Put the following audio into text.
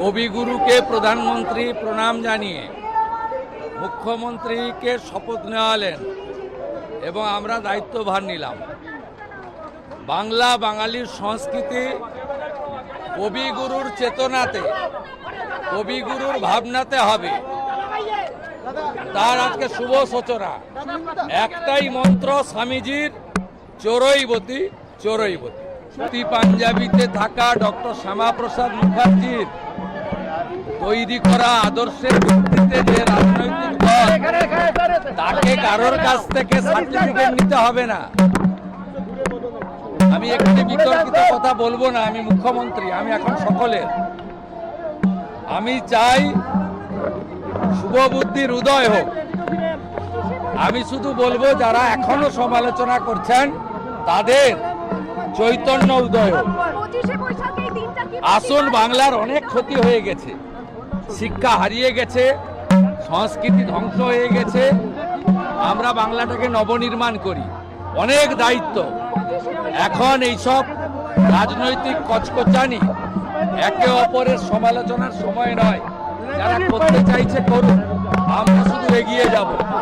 কবিগুরুকে প্রধানমন্ত্রী প্রণাম জানিয়ে মুখ্যমন্ত্রীকে শপথ নেওয়ালেন এবং আমরা দায়িত্বভার নিলাম। বাংলা বাঙালির সংস্কৃতি কবিগুরুর চেতনাতে, কবিগুরুর ভাবনাতে হবে, তার আজকে শুভ সূচনা। একটাই মন্ত্র স্বামীজির, চোরইবতী চোরইবতী। সুতি পাঞ্জাবিতে থাকা ডক্টর শ্যামাপ্রসাদ মুখার্জির তৈরি করা আদর্শের ভিত্তিতে যে রাজনৈতিক দল, তাকে কারোর কাছ থেকে সার্টিফিকেট নিতে হবে না। আমি একটি বিতর্কিত কথা বলবো না, আমি মুখ্যমন্ত্রী, আমি এখন সকলের। আমি চাই শুভবুদ্ধির উদয় হোক। আমি শুধু বলবো যারা এখনো সমালোচনা করছেন তাদের চৈতন্য উদয় হোক। আসুন, বাংলার অনেক ক্ষতি হয়ে গেছে, শিক্ষা হারিয়ে গেছে, সংস্কৃতি ধ্বংস হয়ে গেছে। আমরা বাংলাটাকে নবনির্মাণ করি, অনেক দায়িত্ব। এখন এইসব রাজনৈতিক কচকচানি, একে অপরের সমালোচনার সময় নয়। যারা করতে চাইছে করুন, আমরা শুধু এগিয়ে যাব।